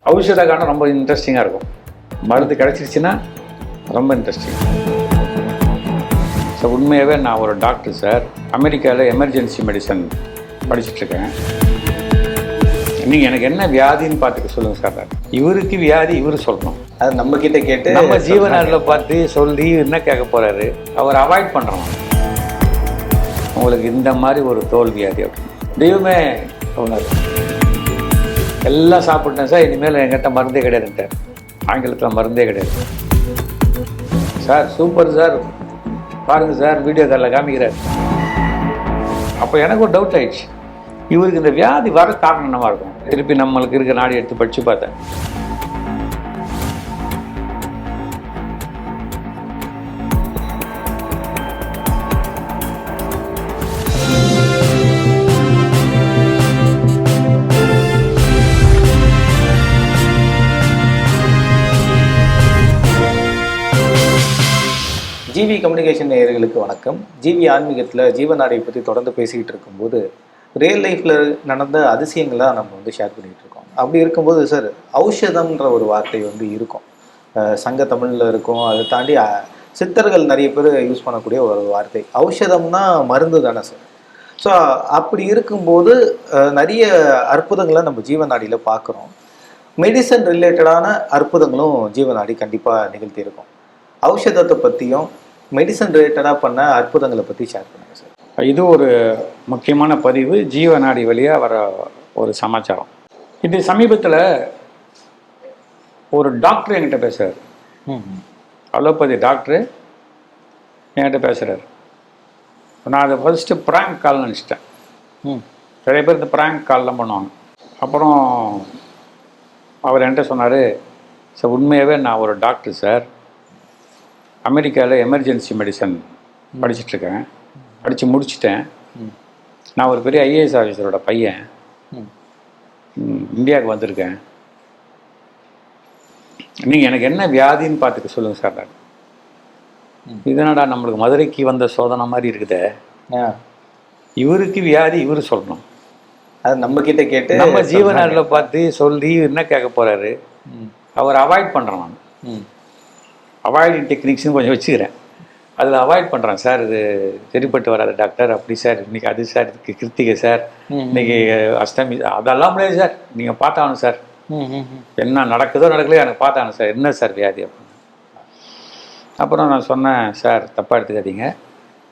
ஔஷத காலம் ரொம்ப இன்ட்ரெஸ்டிங்காக இருக்கும். மருந்து கிடச்சிருச்சுன்னா ரொம்ப இன்ட்ரெஸ்டிங். ஸோ உண்மையாகவே நான் ஒரு டாக்டர் சார். அமெரிக்காவில் எமர்ஜென்சி மெடிசன் படிச்சுட்ருக்கேன். நீங்கள் எனக்கு என்ன வியாதின்னு பார்த்துக்க சொல்லுங்கள் சார். இவருக்கு வியாதி இவர் சொல்லணும். அது நம்ம கிட்ட கேட்டு நம்ம ஜீவனாரில் பார்த்து சொல்லி என்ன கேட்க போகிறாரு, அவர் அவாய்ட் பண்ணுறோம். உங்களுக்கு இந்த மாதிரி ஒரு தோல் வியாதி அப்படின்னு தெய்வமே சொன்னார். எல்லாம் சாப்பிட்டேன் சார், இனிமேல் என்கிட்ட மருந்தே கிடையாதுன்ட்டார். ஆங்கிலத்தில் மருந்தே கிடையாது சார். சூப்பர் சார், பாருங்கள் சார், வீடியோ காலில் காமிக்கிறார். அப்போ எனக்கு ஒரு டவுட் ஆயிடுச்சு, இவருக்கு இந்த வியாதி வர காரணம் என்னவா இருக்கும். திருப்பி நம்மளுக்கு இருக்க நாடி எடுத்து படித்து பார்த்தேன். ஜிவி கம்யூனிகேஷன் நேயர்களுக்கு வணக்கம். ஜிவி ஆன்மீகத்தில் ஜீவநாடியை பற்றி தொடர்ந்து பேசிக்கிட்டு இருக்கும்போது ரியல் லைஃப்பில் நடந்த அதிசயங்களாக நம்ம ஷேர் பண்ணிகிட்டு இருக்கோம். அப்படி இருக்கும்போது சார், ஔஷதம்ன்ற ஒரு வார்த்தை இருக்கும். சங்க தமிழில் இருக்கும். அதை தாண்டி சித்தர்கள் நிறைய பேர் யூஸ் பண்ணக்கூடிய ஒரு வார்த்தை. ஔஷதம்னா மருந்து தானே சார். ஸோ அப்படி இருக்கும்போது நிறைய அற்புதங்களை நம்ம ஜீவநாடியில் பார்க்குறோம். மெடிசன் ரிலேட்டடான அற்புதங்களும் ஜீவநாடி கண்டிப்பாக நிகழ்த்தியிருக்கோம். ஔஷதத்தை பற்றியும் மெடிசன் ரிலேட்டடாக பண்ண அற்புதங்களை பற்றி ஷேர் பண்ணுங்கள் சார். இது ஒரு முக்கியமான பதிவு, ஜீவநாடி வழியாக வர ஒரு சமாச்சாரம். இது சமீபத்தில் ஒரு டாக்டர் என்கிட்ட பேசுகிறார். அலோபதி டாக்டரு என்கிட்ட பேசுகிறார். நான் அதை ஃபஸ்ட்டு ப்ராங்க் கால்னு நினச்சிட்டேன். நிறைய பேர் இந்த ப்ராங்க் கால்லாம் பண்ணுவாங்க. அப்புறம் அவர் என்கிட்ட சொன்னார், சார் உண்மையாகவே நான் ஒரு டாக்டர் சார். அமெரிக்காவில் எமர்ஜென்சி மெடிசன் படிச்சுட்ருக்கேன். படித்து முடிச்சிட்டேன். நான் ஒரு பெரிய ஐஏஎஸ் ஆஃபீஸரோட பையன். இந்தியாவுக்கு வந்திருக்கேன். நீங்கள் எனக்கு என்ன வியாதின்னு பார்த்துக்க சொல்லுங்கள் சார். நான் இதனடா நம்மளுக்கு மதுரைக்கு வந்த சோதனை மாதிரி இருக்குதே. இவருக்கு வியாதி இவர் சொல்லணும். அது நம்ம கிட்ட கேட்டு நம்ம ஜீவனாரில் பார்த்து சொல்லி என்ன கேட்க போகிறாரு, அவர் அவாய்ட் பண்ணுறேன். நான் அவாய்டிங் டெக்னிக்ஸ்னு கொஞ்சம் வச்சுக்கிறேன். அதில் அவாய்ட் பண்ணுறேன் சார். இது சரிப்பட்டு வராது டாக்டர். அப்படி சார், இன்றைக்கி அது சார், இதுக்கு கிருத்திகை சார், இன்றைக்கி அஷ்டமி, அதெல்லாம் முடியாது சார். நீங்கள் பார்த்தாகணும் சார். என்ன நடக்குதோ நடக்கலையோ எனக்கு பார்த்தாகணும் சார். என்ன சார் வியாதி அப்படின்னு. அப்புறம் நான் சொன்னேன், சார் தப்பாக எடுத்துக்காதீங்க,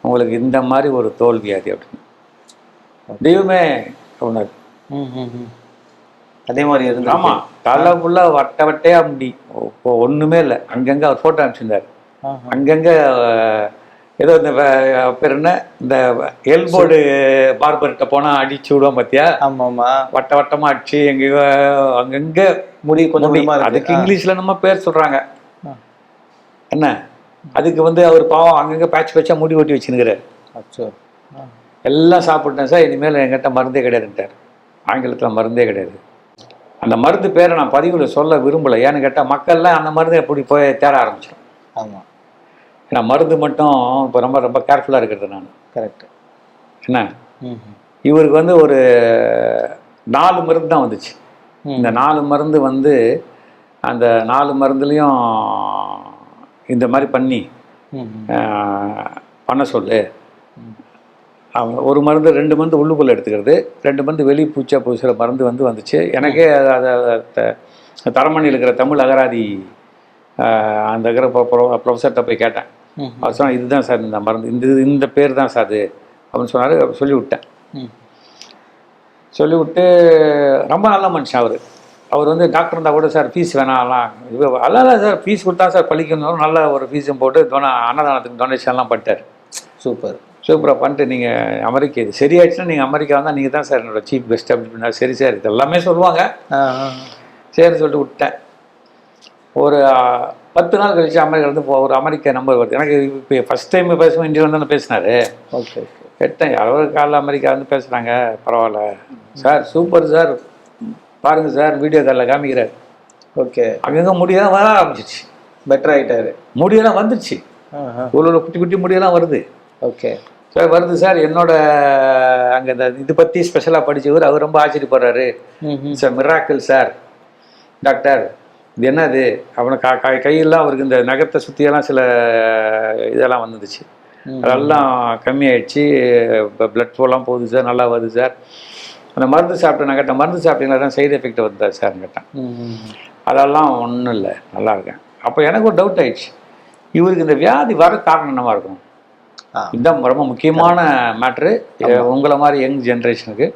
உங்களுக்கு இந்த மாதிரி ஒரு தோல் வியாதி அப்படின்னு தெய்வமே சொன்னார். அதே மாதிரி இருந்து. ஆமாம், தலை ஃபுல்லாக வட்ட வட்டையே அப்படி இப்போ ஒன்றுமே இல்லை. அங்கங்கே அவர் ஃபோட்டோ அனுப்பிச்சிருந்தார். அங்கங்கே ஏதோ இந்த பேர் என்ன, இந்த எல்போர்டு பார்பர்கிட்ட போனால் அடிச்சு விடுவோம் பார்த்தியா. ஆமாம்மா, வட்ட வட்டமாக அடிச்சு எங்கேயோ அங்கங்கே முடி கொஞ்சம். அதுக்கு இங்கிலீஷில் நம்ம பேர் சொல்கிறாங்க என்ன. அதுக்கு அவர் பாவம் அங்கங்கே பேட்ச் பேட்சாக முடி ஓட்டி வச்சுருக்கிறார். எல்லாம் சாப்பிட்டேன் சார், இனிமேல் என்கிட்ட மருந்தே கிடையாதுன்ட்டார். ஆங்கிலத்தில் மருந்தே கிடையாது. அந்த மருந்து பேரை நான் பதிவில் சொல்ல விரும்பலை. ஏன்னு கேட்டால் மக்கள்லாம் அந்த மருந்து எப்படி போய் தேட ஆரம்பிச்சிடும். ஆமாம், ஏன்னா மருந்து மட்டும் இப்போ ரொம்ப ரொம்ப கேர்ஃபுல்லாக இருக்கிறது நான். கரெக்டு என்ன. இவருக்கு ஒரு 4 மருந்து தான் வந்துச்சு. இந்த 4 மருந்து அந்த 4 மருந்துலேயும் இந்த மாதிரி பண்ணி பண்ண சொல்லு. ஒரு மருந்து 2 மருந்து உள்ளுக்குள்ளே எடுத்துக்கிறது, 2 மருந்து வெளி பூச்சா பூசுகிற மருந்து வந்துச்சு. எனக்கே அதை தரமணியில் இருக்கிற தமிழ் அகராதி அந்த இருக்கிற ப்ரொஃபஸர்கிட்ட போய் கேட்டேன். அவர் சொன்னால் இதுதான் சார் இந்த மருந்து, இந்த பேர் தான் சார் அது அப்படின்னு சொன்னார். சொல்லிவிட்டேன். சொல்லிவிட்டு ரொம்ப நல்ல மனுஷன் அவர் டாக்டர் இருந்தால் கூட சார் ஃபீஸ் வேணாம்லாம் அல்ல சார், ஃபீஸ் கொடுத்தா சார் பழிக்கணும், நல்ல ஒரு ஃபீஸும் போட்டு அன்னதானத்துக்கு டொனேஷன்லாம் பண்ணிட்டார். சூப்பராக பண்ணிட்டு நீங்கள் அமெரிக்கா இது சரியாயிடுச்சுன்னா நீங்கள் அமெரிக்கா வந்தால் நீங்கள் தான் சார் என்னோட சீஃப் கெஸ்ட் அப்படின்னா. சரி சார், இது எல்லாமே சொல்லுவாங்க. சரின்னு சொல்லிட்டு விட்டேன். ஒரு 10 நாள் கழிச்சு அமெரிக்காலேருந்து ஒரு அமெரிக்கா நம்பர் வருது எனக்கு. இப்போ ஃபஸ்ட் டைம் பேசுவோம், இந்தியாவில் தானே பேசினார். ஓகே, கேட்டேன், யாரோ காலைல அமெரிக்கா பேசுகிறாங்க. பரவாயில்ல சார், சூப்பர் சார், பாருங்கள் சார், வீடியோ காலில் காமிக்கிறார். ஓகே, அங்கங்கே முடியெல்லாம் வர ஆரம்பிச்சிச்சு. பெட்டர் ஆகிட்டாரு. முடியெல்லாம் வந்துடுச்சு. ஒரு குட்டி குட்டி முடியெல்லாம் வருது. ஓகே சார், வருது சார். என்னோட அங்கே இந்த இது பற்றி ஸ்பெஷலாக படித்தவர் அவர் ரொம்ப ஆச்சரியப்படுறாரு. சார் மிராக்கிள் சார், டாக்டர் இது என்னது அவனை கையெல்லாம் அவருக்கு இந்த நகத்தை சுற்றியெல்லாம் சில இதெல்லாம் வந்துடுச்சு, அதெல்லாம் கம்மியாயிடுச்சு, இப்போ பிளட் ஃப்ளோலாம் போகுது சார், நல்லா வருது சார். அந்த மருந்து சாப்பிட்டேன், நான் கேட்டேன் மருந்து சாப்பிட்டீங்களா, தான் சைடு எஃபெக்ட் வருதா சார்னு கேட்டேன். அதெல்லாம் ஒன்றும் இல்லை, நல்லா இருக்கேன். அப்போ எனக்கு ஒரு டவுட் ஆயிடுச்சு, இவருக்கு இந்த வியாதி வர காரணம் என்னவா இருக்கும்? இதுதான் ரொம்ப முக்கியமான மேட்ரு உங்களை மாதிரி யங் ஜென்ரேஷனுக்கு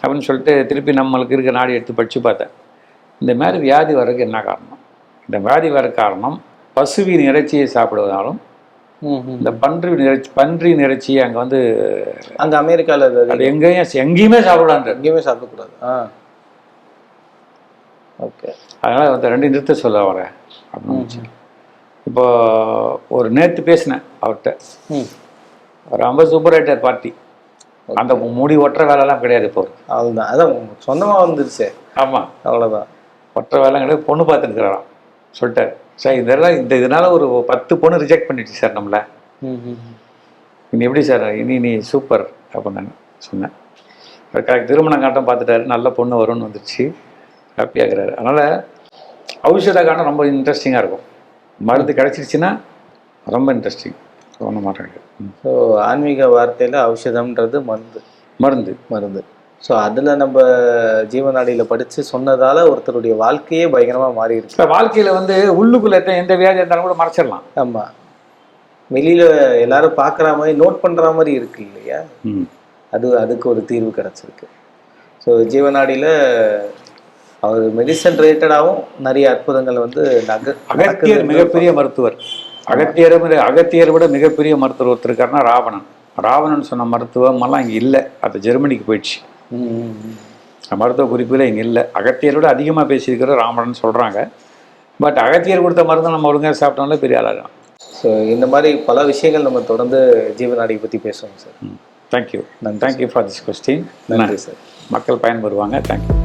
அப்படின்னு சொல்லிட்டு திருப்பி நம்மளுக்கு இருக்க நாடி எடுத்து படித்து பார்த்தேன். இந்த மாதிரி வியாதி வர்றதுக்கு என்ன காரணம்? இந்த வியாதி வர காரணம் பசுவின் இறைச்சியை சாப்பிடுவதாலும் இந்த பன்றி இறைச்சியை அங்கே வந்து அங்கே அமெரிக்காவில் அது எங்கேயுமே சாப்பிடாது, எங்கேயுமே சாப்பிடக்கூடாது. ஓகே, அதனால் வந்து ரெண்டு நிறுத்த சொல்ல வரேன் அப்படின்னு. இப்போ ஒரு நேற்று பேசினேன் அவர்கிட்ட, ரொம்ப சூப்பர் ரைட்டர் பார்ட்டி, அந்த முடி ஒட்டுற வேலைலாம் கிடையாது இப்போ. அதுதான், அதான் சொந்தமாக வந்துருச்சு. ஆமாம், அவ்வளோதான், ஒட்டுற வேலை கிடையாது. பொண்ணு பார்த்துருக்குறாராம் சொல்லிட்டார். சார் இதனால ஒரு 10 பொண்ணு ரிஜெக்ட் பண்ணிடுச்சு சார் நம்மளை. இனி எப்படி சார், இனி நீ சூப்பர் அப்படின்னு நான் சொன்னேன். கரெக்ட், திருமணம் காட்டம் பார்த்துட்டாரு, நல்ல பொண்ணு வரும்னு வந்துடுச்சு, ஹாப்பியாகிறாரு. அதனால் ஔஷத காட்டம் ரொம்ப இன்ட்ரெஸ்டிங்காக இருக்கும். மருந்து கிடச்சிருச்சுன்னா ரொம்ப இன்ட்ரெஸ்டிங், ஒன்றும் மாட்டாங்க. ஸோ ஆன்மீக வார்த்தையில் ஔஷதம்ன்றது மருந்து. ஸோ அதில் நம்ம ஜீவநாடியில் படித்து சொன்னதால் ஒருத்தருடைய வாழ்க்கையே பயங்கரமாக மாறி இருக்கு. வாழ்க்கையில் வந்து உள்ளுக்குள்ளே எந்த வியாதி இருந்தாலும் கூட மறைச்சிடலாம். ஆமாம், வெளியில் எல்லாரும் பார்க்குற மாதிரி நோட் பண்ணுற மாதிரி இருக்கு இல்லையா, அதுக்கு ஒரு தீர்வு கிடச்சிருக்கு. ஸோ ஜீவநாடியில் அவர் மெடிசன் ரிலேட்டடாகவும் நிறைய அற்புதங்கள் வந்து அகத்தியர் மிகப்பெரிய மருத்துவர். அகத்தியரை விட மிகப்பெரிய மருத்துவர் ஒருத்தர் இருக்காருன்னா ராவணன் சொன்ன மருத்துவம் எல்லாம் இங்கே இல்லை, அது ஜெர்மனிக்கு போயிடுச்சு. மருத்துவ குறிப்பில் இங்கே இல்லை. அகத்தியரோட அதிகமாக பேசியிருக்கிற ராவணன் சொல்கிறாங்க. பட் அகத்தியர் கொடுத்த மருந்து நம்ம ஒழுங்காக சாப்பிட்டோம்ல பெரிய ஆளாகும். ஸோ இந்த மாதிரி பல விஷயங்கள் நம்ம தொடர்ந்து ஜீவநாடியை பற்றி பேசுவோம் sir. Thank you for this question. நன்றி சார். மக்கள் பயன்பெறுவாங்க. தேங்க்யூ.